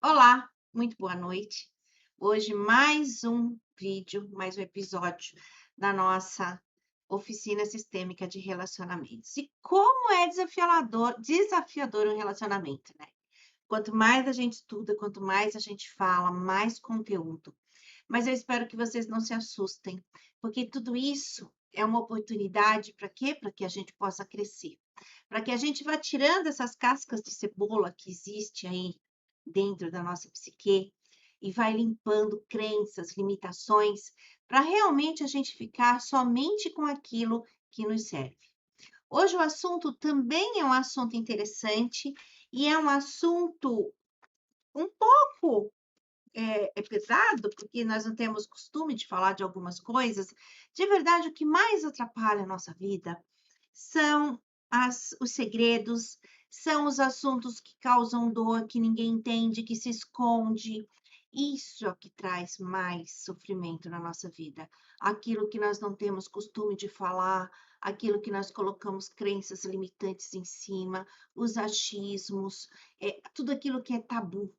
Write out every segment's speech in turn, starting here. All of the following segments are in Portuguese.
Olá, muito boa noite. Hoje mais um vídeo, mais um episódio da nossa oficina sistêmica de relacionamentos. E como é desafiador um relacionamento, né? Quanto mais a gente estuda, quanto mais a gente fala, mais conteúdo. Mas eu espero que vocês não se assustem, porque tudo isso é uma oportunidade para quê? Para que a gente possa crescer, para que a gente vá tirando essas cascas de cebola que existe aí dentro da nossa psique e vai limpando crenças, limitações, para realmente a gente ficar somente com aquilo que nos serve. Hoje o assunto também é um assunto interessante e é um assunto um pouco é pesado, porque nós não temos costume de falar de algumas coisas. De verdade, o que mais atrapalha a nossa vida são os segredos, são os assuntos que causam dor, que ninguém entende, que se esconde. Isso é o que traz mais sofrimento na nossa vida. Aquilo que nós não temos costume de falar, aquilo que nós colocamos crenças limitantes em cima, os achismos, tudo aquilo que é tabu.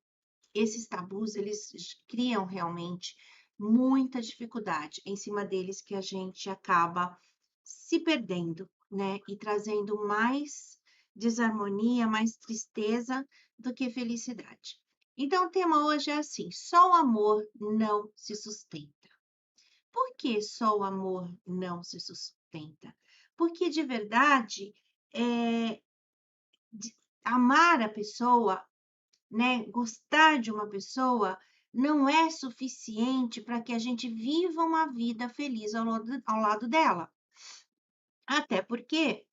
Esses tabus, eles criam realmente muita dificuldade em cima deles que a gente acaba se perdendo, né, e trazendo mais desarmonia, mais tristeza do que felicidade. Então, o tema hoje é assim: só o amor não se sustenta. Por que só o amor não se sustenta? Porque de verdade, eh, amar a pessoa, né, gostar de uma pessoa não é suficiente para que a gente viva uma vida feliz ao lado dela. Até porque,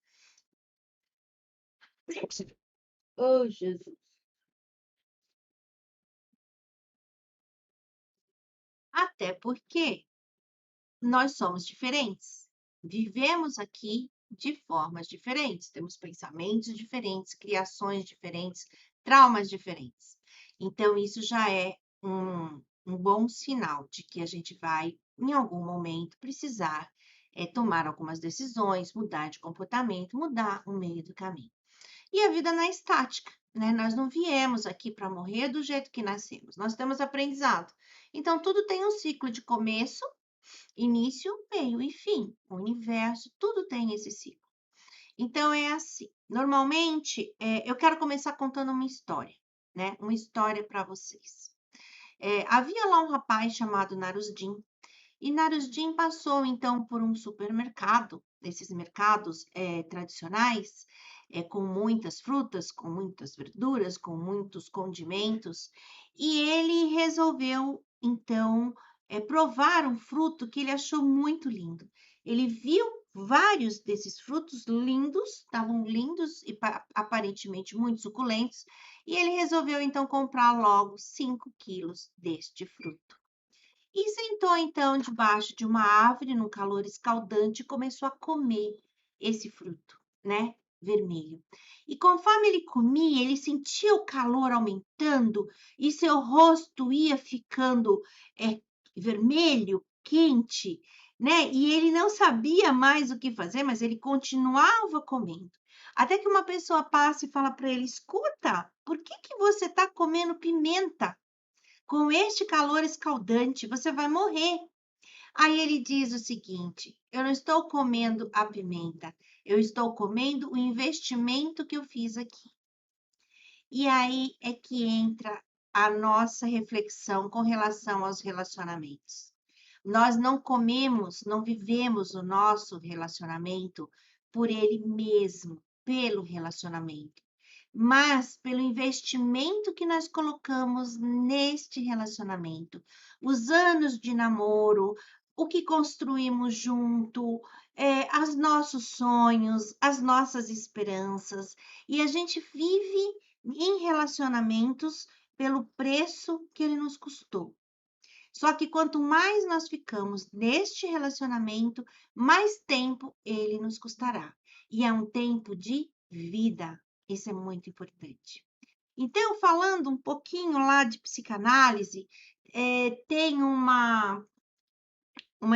oh Jesus, até porque nós somos diferentes. Vivemos aqui de formas diferentes, temos pensamentos diferentes, criações diferentes, traumas diferentes. Então, isso já é um bom sinal de que a gente vai, em algum momento, precisar tomar algumas decisões, mudar de comportamento, mudar o meio do caminho. E a vida não é estática, né? Nós não viemos aqui para morrer do jeito que nascemos, nós temos aprendizado. Então, tudo tem um ciclo de começo, início, meio e fim. O universo, tudo tem esse ciclo. Então é assim. Normalmente, eu quero começar contando uma história, né? Uma história para vocês. Havia lá um rapaz chamado Narusdim, e Narusdim passou então por um supermercado, desses mercados tradicionais, com muitas frutas, com muitas verduras, com muitos condimentos, e ele resolveu então provar um fruto que ele achou muito lindo. Ele viu vários desses frutos lindos, estavam lindos e aparentemente muito suculentos, e ele resolveu então comprar logo 5 quilos deste fruto. E sentou então debaixo de uma árvore, num calor escaldante, e começou a comer esse fruto, né, vermelho. E conforme ele comia, ele sentia o calor aumentando e seu rosto ia ficando vermelho, quente, né? E ele não sabia mais o que fazer, mas ele continuava comendo. Até que uma pessoa passa e fala para ele: escuta, por que que você está comendo pimenta? Com este calor escaldante, você vai morrer. Aí ele diz o seguinte: eu não estou comendo a pimenta, eu estou comendo o investimento que eu fiz aqui. E aí é que entra a nossa reflexão com relação aos relacionamentos. Nós não comemos, não vivemos o nosso relacionamento por ele mesmo, pelo relacionamento, mas pelo investimento que nós colocamos neste relacionamento, os anos de namoro, o que construímos junto, os nossos sonhos, as nossas esperanças, e a gente vive em relacionamentos pelo preço que ele nos custou. Só que quanto mais nós ficamos neste relacionamento, mais tempo ele nos custará. E é um tempo de vida. Isso é muito importante. Então, falando um pouquinho lá de psicanálise, tem uma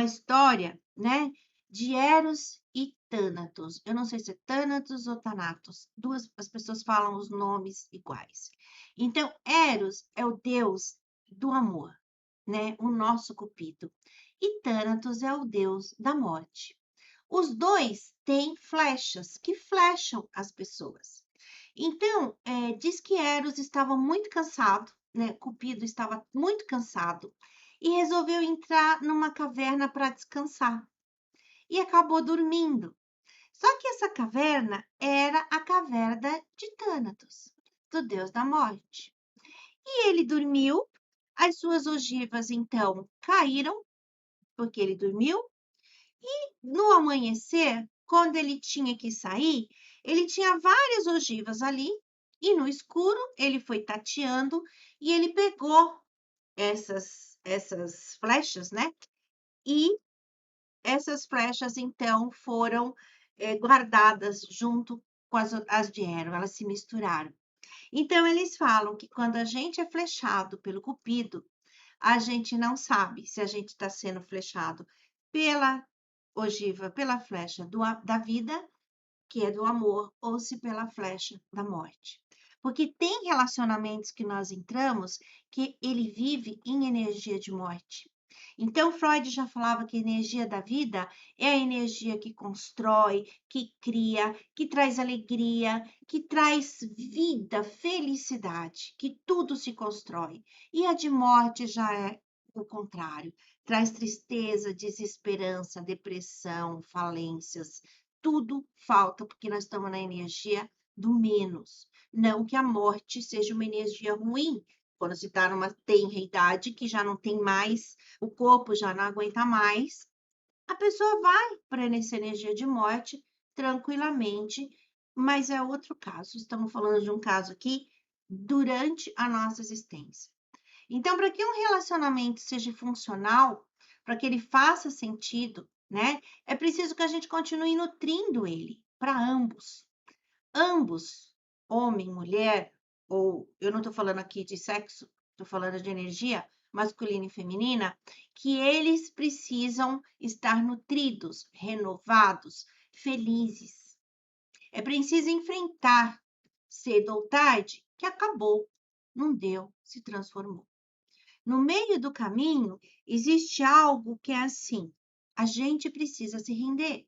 história, né? de Eros e Thanatos. Eu não sei se é Thanatos ou Thanatos. As pessoas falam os nomes iguais. Então, Eros é o deus do amor, né? O nosso Cupido. E Thanatos é o deus da morte. Os dois têm flechas que flecham as pessoas. Então, diz que Eros estava muito cansado, né? Cupido estava muito cansado e resolveu entrar numa caverna para descansar e acabou dormindo. Só que essa caverna era a caverna de Thanatos, do deus da morte. E ele dormiu, as suas ogivas então caíram, porque ele dormiu. No amanhecer, quando ele tinha que sair, ele tinha várias ogivas ali, e no escuro ele foi tateando e ele pegou essas flechas, né? E essas flechas, então, foram guardadas junto com as de Hero, elas se misturaram. Então, eles falam que quando a gente é flechado pelo Cupido, a gente não sabe se a gente está sendo flechado pela ogiva, pela flecha da vida, que é do amor, ou se pela flecha da morte. Porque tem relacionamentos que nós entramos que ele vive em energia de morte. Então, Freud já falava que a energia da vida é a energia que constrói, que cria, que traz alegria, que traz vida, felicidade, que tudo se constrói. E a de morte já é o contrário, traz tristeza, desesperança, depressão, falências, tudo falta, porque nós estamos na energia do menos. Não que a morte seja uma energia ruim, quando se está numa tenra idade que já não tem mais, o corpo já não aguenta mais, a pessoa vai para essa energia de morte tranquilamente, mas é outro caso. Estamos falando de um caso aqui durante a nossa existência. Então, para que um relacionamento seja funcional, para que ele faça sentido, né, é preciso que a gente continue nutrindo ele para ambos. Ambos, homem, mulher, ou eu não estou falando aqui de sexo, estou falando de energia masculina e feminina, que eles precisam estar nutridos, renovados, felizes. É preciso enfrentar cedo ou tarde que acabou, não deu, se transformou. No meio do caminho, existe algo que é assim: a gente precisa se render.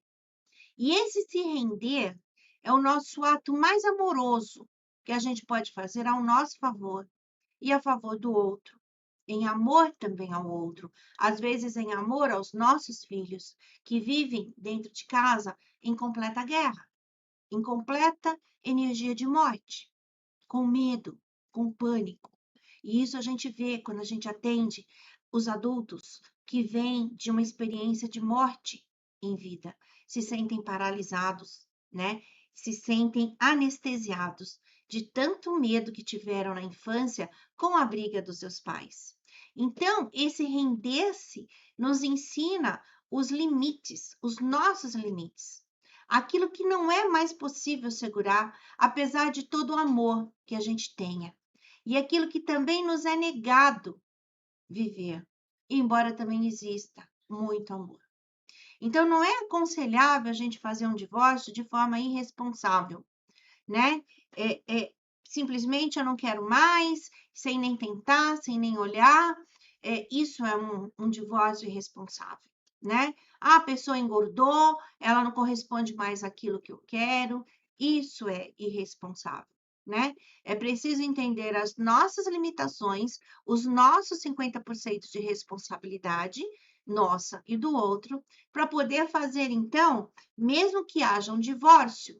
E esse se render é o nosso ato mais amoroso que a gente pode fazer ao nosso favor e a favor do outro. Em amor também ao outro, às vezes em amor aos nossos filhos, que vivem dentro de casa em completa guerra, em completa energia de morte, com medo, com pânico. E isso a gente vê quando a gente atende os adultos que vêm de uma experiência de morte em vida, se sentem paralisados, né? Se sentem anestesiados de tanto medo que tiveram na infância com a briga dos seus pais. Então, esse render-se nos ensina os limites, os nossos limites. Aquilo que não é mais possível segurar, apesar de todo o amor que a gente tenha e aquilo que também nos é negado viver, embora também exista muito amor. Então, não é aconselhável a gente fazer um divórcio de forma irresponsável, né? Simplesmente eu não quero mais, sem nem tentar, sem nem olhar. Isso é um divórcio irresponsável, né? A pessoa engordou, ela não corresponde mais àquilo que eu quero. Isso é irresponsável, né? É preciso entender as nossas limitações, os nossos 50% de responsabilidade, nossa e do outro, para poder fazer, então, mesmo que haja um divórcio,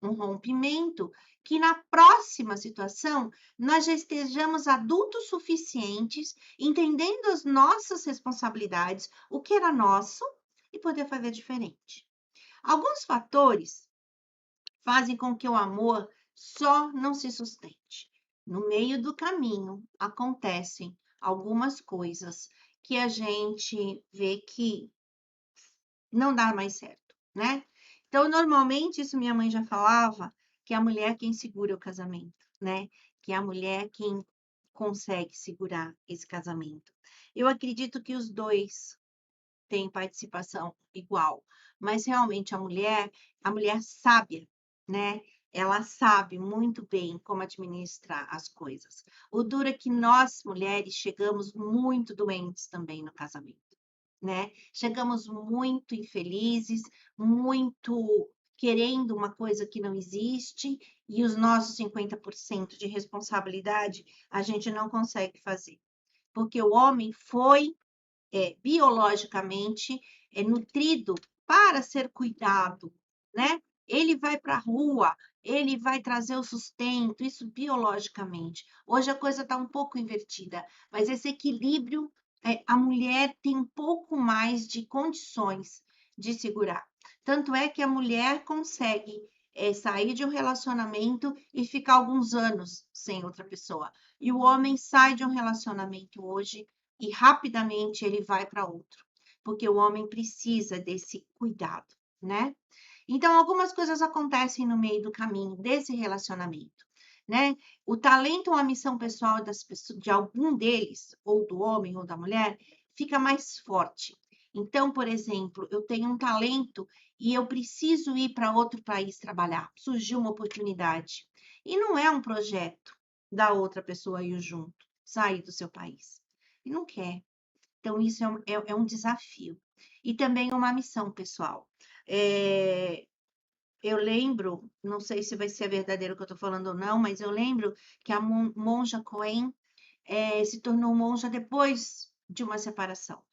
um rompimento, que na próxima situação nós já estejamos adultos suficientes, entendendo as nossas responsabilidades, o que era nosso e poder fazer diferente. Alguns fatores fazem com que o amor só não se sustente. No meio do caminho acontecem algumas coisas que a gente vê que não dá mais certo, né? Então, normalmente, isso minha mãe já falava, que é a mulher quem segura o casamento, né? Que é a mulher quem consegue segurar esse casamento. Eu acredito que os dois tem participação igual, mas realmente a mulher sábia, né? Ela sabe muito bem como administrar as coisas. O duro é que nós, mulheres, chegamos muito doentes também no casamento, né? Chegamos muito infelizes, muito querendo uma coisa que não existe, e os nossos 50% de responsabilidade a gente não consegue fazer, porque o homem foi biologicamente nutrido para ser cuidado, né? Ele vai para a rua, ele vai trazer o sustento, isso biologicamente. Hoje a coisa está um pouco invertida, mas esse equilíbrio, a mulher tem um pouco mais de condições de segurar. Tanto é que a mulher consegue sair de um relacionamento e ficar alguns anos sem outra pessoa. E o homem sai de um relacionamento hoje e rapidamente ele vai para outro, porque o homem precisa desse cuidado, né? Então, algumas coisas acontecem no meio do caminho desse relacionamento, né? O talento ou a missão pessoal das pessoas, de algum deles, ou do homem ou da mulher, fica mais forte. Então, por exemplo, eu tenho um talento e eu preciso ir para outro país trabalhar. Surgiu uma oportunidade. E não é um projeto da outra pessoa ir junto, sair do seu país. E não quer. Então, isso é um desafio. E também uma missão pessoal. Eu lembro, não sei se vai ser verdadeiro o que eu estou falando ou não, mas eu lembro que a monja Coen se tornou monja depois de uma separação,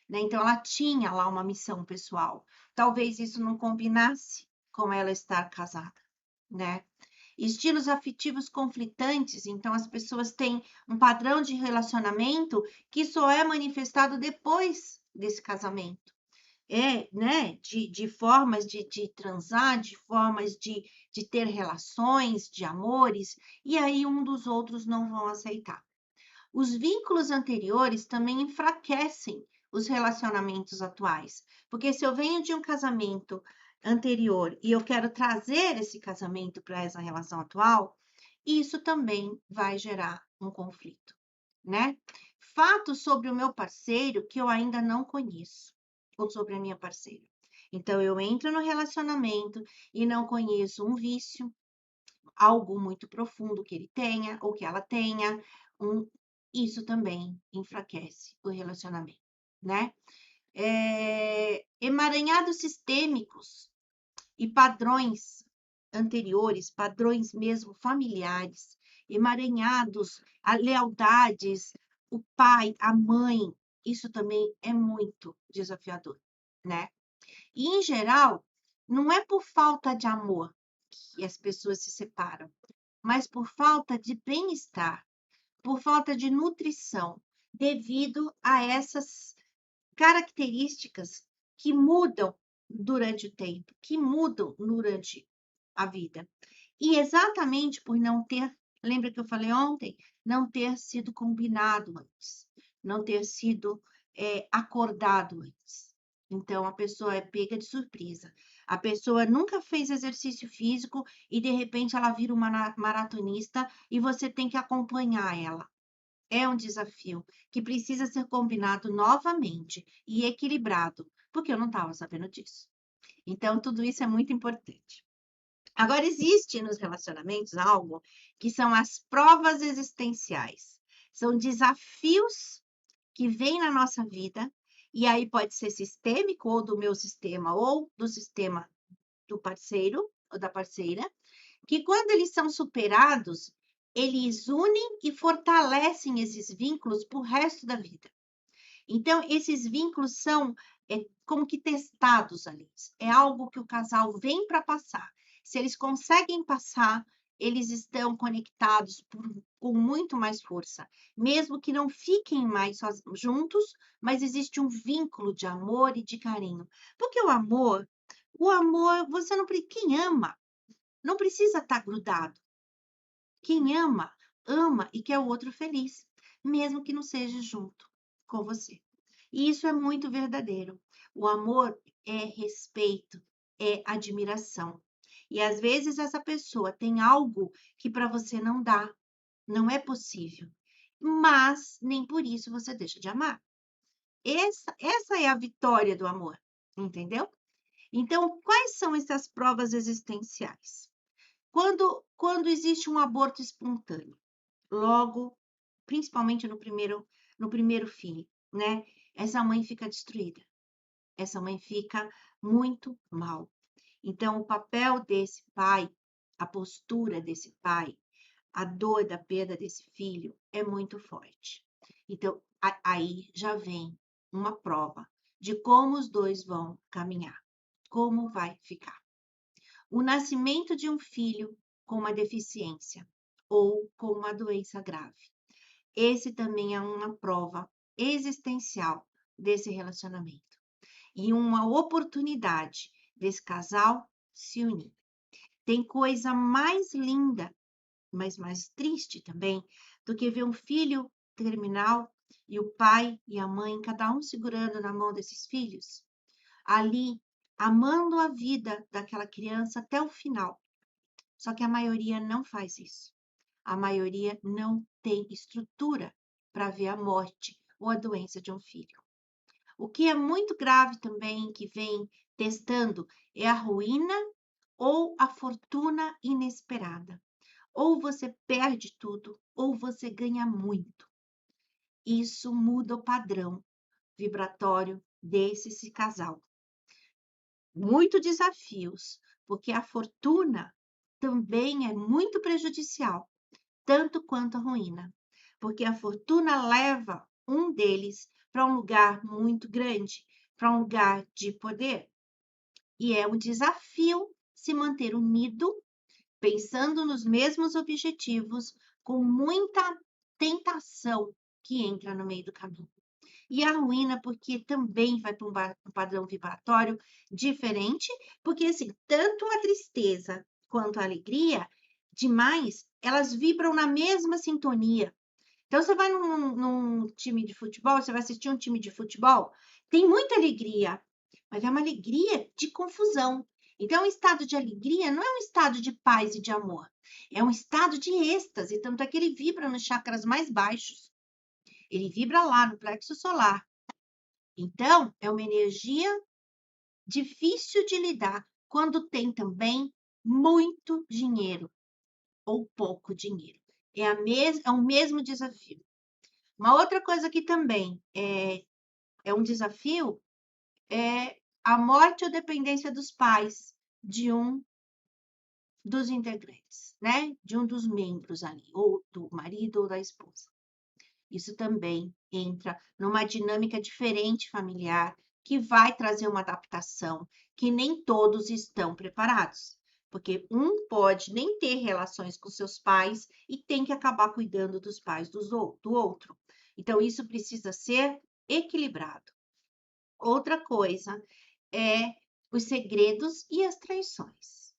né? Então, ela tinha lá uma missão pessoal. Talvez isso não combinasse com ela estar casada, né? Estilos afetivos conflitantes, então as pessoas têm um padrão de relacionamento que só é manifestado depois desse casamento. Né? De formas de transar, de formas de ter relações, de amores, e aí um dos outros não vão aceitar. Os vínculos anteriores também enfraquecem os relacionamentos atuais, porque se eu venho de um casamento anterior e eu quero trazer esse casamento para essa relação atual, isso também vai gerar um conflito, né? Fatos sobre o meu parceiro que eu ainda não conheço, ou sobre a minha parceira. Então, eu entro no relacionamento e não conheço um vício, algo muito profundo que ele tenha ou que ela tenha, isso também enfraquece o relacionamento, né? Emaranhados sistêmicos e padrões anteriores, padrões mesmo familiares, emaranhados, a lealdades, o pai, a mãe, isso também é muito desafiador, né? E, em geral, não é por falta de amor que as pessoas se separam, mas por falta de bem-estar, por falta de nutrição, devido a essas características que mudam durante o tempo, que mudam durante a vida. E exatamente por não ter, lembra que eu falei ontem, não ter sido combinado antes, não ter sido acordado antes. Então, a pessoa é pega de surpresa. A pessoa nunca fez exercício físico e, de repente, ela vira uma maratonista e você tem que acompanhar ela. É um desafio que precisa ser combinado novamente e equilibrado, porque eu não estava sabendo disso. Então, tudo isso é muito importante. Agora, existe nos relacionamentos algo que são as provas existenciais. São desafios que vêm na nossa vida, e aí pode ser sistêmico, ou do meu sistema, ou do sistema do parceiro ou da parceira, que quando eles são superados, eles unem e fortalecem esses vínculos para o resto da vida. Então, esses vínculos são como que testados ali. É algo que o casal vem para passar. Se eles conseguem passar, eles estão conectados com muito mais força. Mesmo que não fiquem mais juntos, mas existe um vínculo de amor e de carinho. Porque o amor, você não quem ama, não precisa estar grudado. Quem ama, ama e quer o outro feliz, mesmo que não seja junto com você. E isso é muito verdadeiro. O amor é respeito, é admiração. E às vezes essa pessoa tem algo que para você não dá, não é possível. Mas nem por isso você deixa de amar. Essa é a vitória do amor, entendeu? Então, quais são essas provas existenciais? Quando existe um aborto espontâneo, logo, principalmente no primeiro filho, né? Essa mãe fica destruída, essa mãe fica muito mal. Então, o papel desse pai, a postura desse pai, a dor da perda desse filho é muito forte. Então, aí já vem uma prova de como os dois vão caminhar, como vai ficar. O nascimento de um filho com uma deficiência ou com uma doença grave. Esse também é uma prova existencial desse relacionamento e uma oportunidade desse casal se unir. Tem coisa mais linda, mas mais triste também, do que ver um filho terminal e o pai e a mãe, cada um segurando na mão desses filhos, ali, amando a vida daquela criança até o final. Só que a maioria não faz isso. A maioria não tem estrutura para ver a morte ou a doença de um filho. O que é muito grave também, que vem testando, é a ruína ou a fortuna inesperada. Ou você perde tudo, ou você ganha muito. Isso muda o padrão vibratório desse casal. Muito desafios, porque a fortuna também é muito prejudicial, tanto quanto a ruína, porque a fortuna leva um deles para um lugar muito grande, para um lugar de poder. E é um desafio se manter unido, pensando nos mesmos objetivos, com muita tentação que entra no meio do caminho. E a ruína, porque também vai para um padrão vibratório diferente, porque assim, tanto a tristeza quanto a alegria, demais, elas vibram na mesma sintonia. Então, você vai num time de futebol, você vai assistir um time de futebol, tem muita alegria, mas é uma alegria de confusão. Então, o estado de alegria não é um estado de paz e de amor, é um estado de êxtase, tanto é que ele vibra nos chakras mais baixos, ele vibra lá no plexo solar. Então, é uma energia difícil de lidar quando tem também muito dinheiro ou pouco dinheiro. É o mesmo desafio. Uma outra coisa que também é um desafio é a morte ou dependência dos pais de um dos integrantes, né? De um dos membros ali, ou do marido ou da esposa. Isso também entra numa dinâmica diferente familiar, que vai trazer uma adaptação que nem todos estão preparados. Porque um pode nem ter relações com seus pais e tem que acabar cuidando dos pais do outro. Então, isso precisa ser equilibrado. Outra coisa é os segredos e as traições.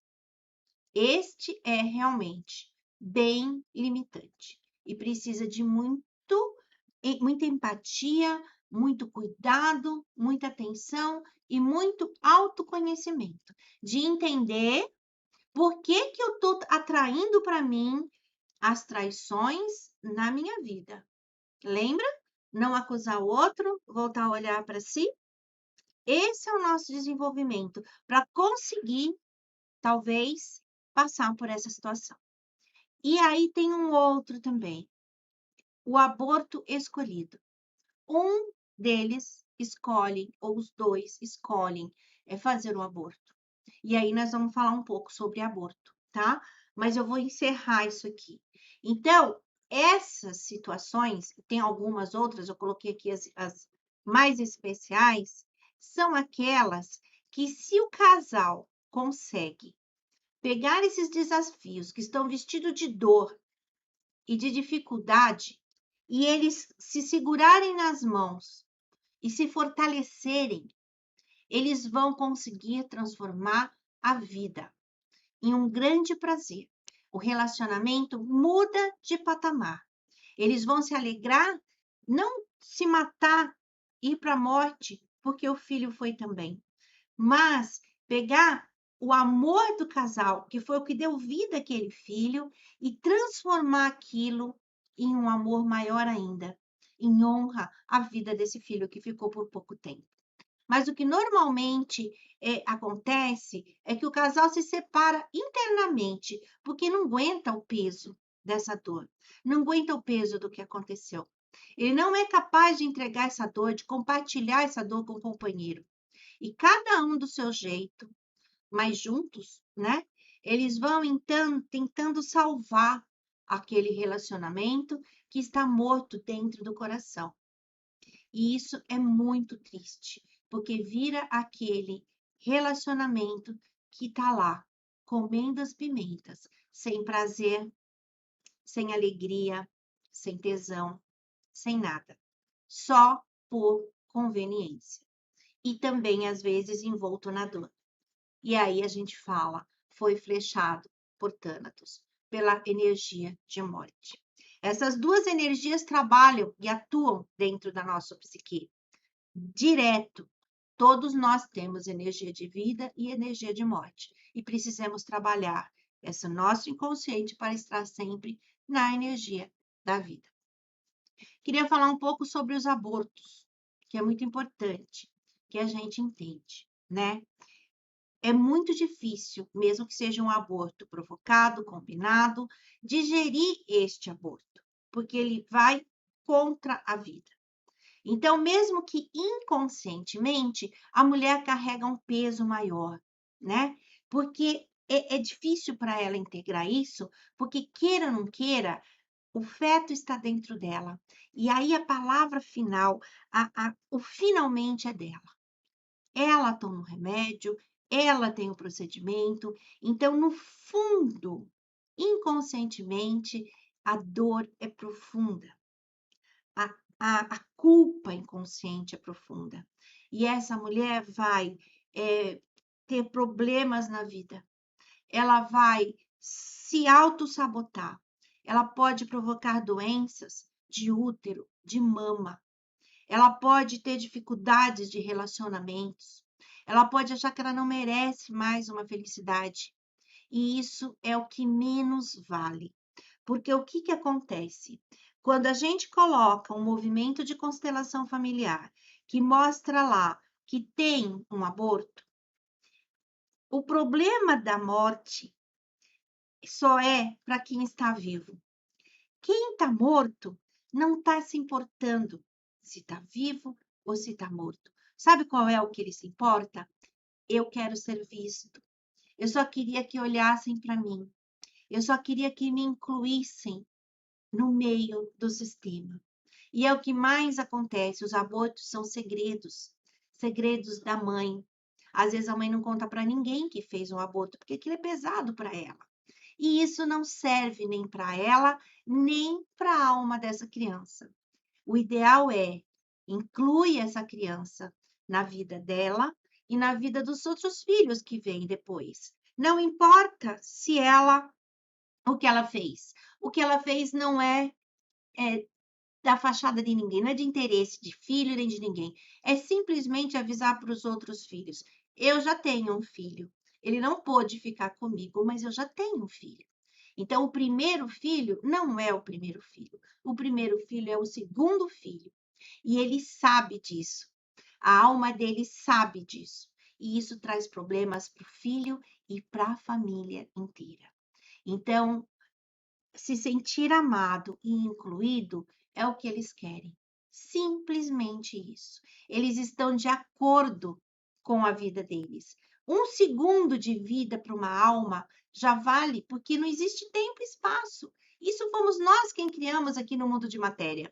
Este é realmente bem limitante e precisa de muita empatia, muito cuidado, muita atenção e muito autoconhecimento, de entender por que que eu estou atraindo para mim as traições na minha vida. Lembra? Não acusar o outro, voltar a olhar para si. Esse é o nosso desenvolvimento para conseguir, talvez, passar por essa situação. E aí tem um outro também, o aborto escolhido. Um deles escolhe, ou os dois escolhem, fazer o aborto. E aí nós vamos falar um pouco sobre aborto, tá? Mas eu vou encerrar isso aqui. Então, essas situações, tem algumas outras, eu coloquei aqui as mais especiais, são aquelas que, se o casal consegue pegar esses desafios que estão vestidos de dor e de dificuldade, e eles se segurarem nas mãos e se fortalecerem, eles vão conseguir transformar a vida em um grande prazer. O relacionamento muda de patamar. Eles vão se alegrar, não se matar, ir para a morte, porque o filho foi também, mas pegar o amor do casal, que foi o que deu vida àquele filho, e transformar aquilo em um amor maior ainda. em honra à vida desse filho que ficou por pouco tempo. Mas o que normalmente acontece é que o casal se separa internamente, porque não aguenta o peso dessa dor, não aguenta o peso do que aconteceu. Ele não é capaz de entregar essa dor, de compartilhar essa dor com o companheiro. E cada um do seu jeito, mas juntos, né? Eles vão então tentando salvar aquele relacionamento que está morto dentro do coração. E isso é muito triste, porque vira aquele relacionamento que está lá, comendo as pimentas, sem prazer, sem alegria, sem tesão, sem nada, só por conveniência. E também, às vezes, envolto na dor. E aí a gente fala, foi flechado por Thanatos, pela energia de morte. Essas duas energias trabalham e atuam dentro da nossa psique, direto. Todos nós temos energia de vida e energia de morte. E precisamos trabalhar esse nosso inconsciente para estar sempre na energia da vida. Queria falar um pouco sobre os abortos, que é muito importante que a gente entende, né? É muito difícil, mesmo que seja um aborto provocado, combinado, digerir este aborto, porque ele vai contra a vida. Então, mesmo que inconscientemente, a mulher carrega um peso maior, né? Porque é difícil para ela integrar isso, porque queira ou não queira, o feto está dentro dela. E aí a palavra final, o finalmente é dela. Ela toma o remédio, ela tem o procedimento. Então, no fundo, inconscientemente, a dor é profunda. A culpa inconsciente é profunda. E essa mulher vai ter problemas na vida. Ela vai se autossabotar. Ela pode provocar doenças de útero, de mama. Ela pode ter dificuldades de relacionamentos. Ela pode achar que ela não merece mais uma felicidade. E isso é o que menos vale. Porque o que acontece? Quando a gente coloca um movimento de constelação familiar que mostra lá que tem um aborto, o problema da morte só é para quem está vivo. Quem está morto não está se importando se está vivo ou se está morto. Sabe qual é o que ele se importa? Eu quero ser visto. Eu só queria que olhassem para mim. Eu só queria que me incluíssem no meio do sistema. E é o que mais acontece, os abortos são segredos, segredos da mãe. Às vezes a mãe não conta para ninguém que fez um aborto, porque aquilo é pesado para ela. E isso não serve nem para ela, nem para a alma dessa criança. O ideal é inclui essa criança na vida dela e na vida dos outros filhos que vêm depois. Não importa se ela o que ela fez. O que ela fez não é da fachada de ninguém, não é de interesse de filho nem de ninguém. É simplesmente avisar para os outros filhos: eu já tenho um filho. Ele não pôde ficar comigo, mas eu já tenho um filho. Então, o primeiro filho não é o primeiro filho. O primeiro filho é o segundo filho. E ele sabe disso. A alma dele sabe disso. E isso traz problemas para o filho e para a família inteira. Então, se sentir amado e incluído é o que eles querem. Simplesmente isso. Eles estão de acordo com a vida deles. Um segundo de vida para uma alma já vale, porque não existe tempo e espaço. Isso fomos nós quem criamos aqui no mundo de matéria.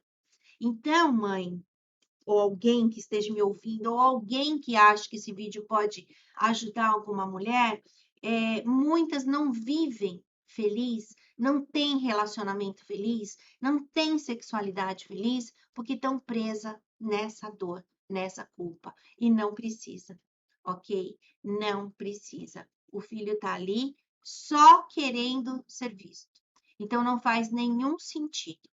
Então, mãe, ou alguém que esteja me ouvindo, ou alguém que acha que esse vídeo pode ajudar alguma mulher, muitas não vivem feliz, não têm relacionamento feliz, não têm sexualidade feliz, porque estão presas nessa dor, nessa culpa. E não precisa, ok? Não precisa. O filho está ali só querendo ser visto. Então, não faz nenhum sentido.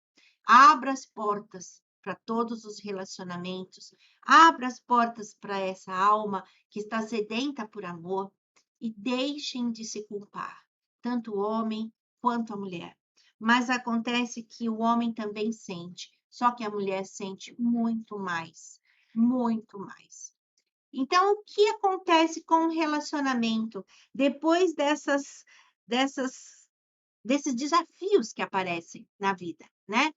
Abra as portas para todos os relacionamentos, abra as portas para essa alma que está sedenta por amor e deixem de se culpar, tanto o homem quanto a mulher. Mas acontece que o homem também sente, Só que a mulher sente muito mais, muito mais. Então, o que acontece com o relacionamento depois dessas desses desafios que aparecem na vida, né?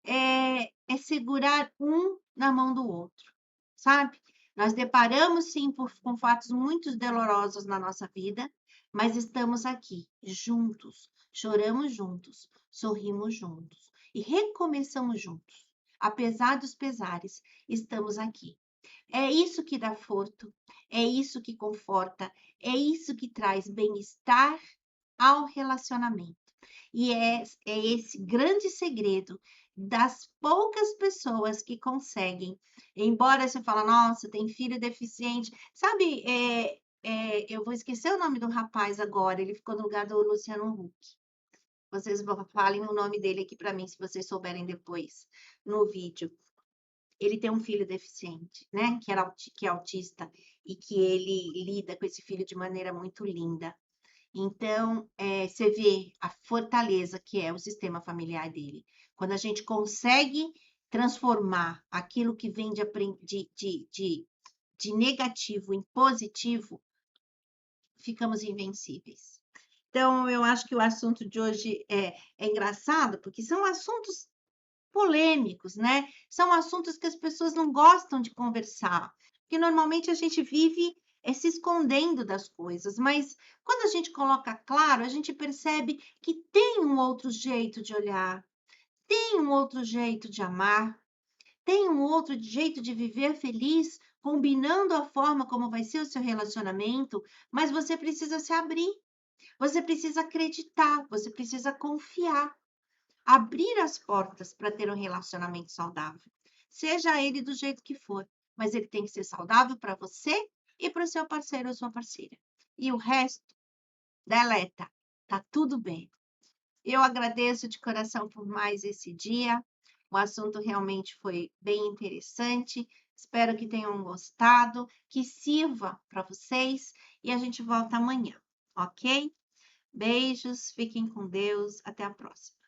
É segurar um na mão do outro, sabe? Nós deparamos sim com fatos muito dolorosos na nossa vida, mas estamos aqui juntos, choramos juntos, sorrimos juntos e recomeçamos juntos. Apesar dos pesares, estamos aqui. É isso que dá força, é isso que conforta, é isso que traz bem-estar ao relacionamento. E é esse grande segredo das poucas pessoas que conseguem, embora você fala, nossa, tem filho deficiente, sabe, eu vou esquecer o nome do rapaz agora, ele ficou no lugar do Luciano Huck. Vocês falem o nome dele aqui para mim, se vocês souberem depois, no vídeo. Ele tem um filho deficiente, né, que é autista, e que ele lida com esse filho de maneira muito linda. Então, você vê a fortaleza que é o sistema familiar dele. Quando a gente consegue transformar aquilo que vem de negativo em positivo, ficamos invencíveis. Então, eu acho que o assunto de hoje é engraçado, porque são assuntos polêmicos, né? São assuntos que as pessoas não gostam de conversar, porque normalmente a gente vive se escondendo das coisas, mas quando a gente coloca claro, a gente percebe que tem um outro jeito de olhar, tem um outro jeito de amar, tem um outro jeito de viver feliz, combinando a forma como vai ser o seu relacionamento, mas você precisa se abrir, você precisa acreditar, você precisa confiar. Abrir as portas para ter um relacionamento saudável, seja ele do jeito que for, mas ele tem que ser saudável para você e para o seu parceiro ou sua parceira. E o resto, deleta, tá tudo bem. Eu agradeço de coração por mais esse dia. O assunto realmente foi bem interessante. Espero que tenham gostado, que sirva para vocês e a gente volta amanhã, ok? Beijos, fiquem com Deus, até a próxima.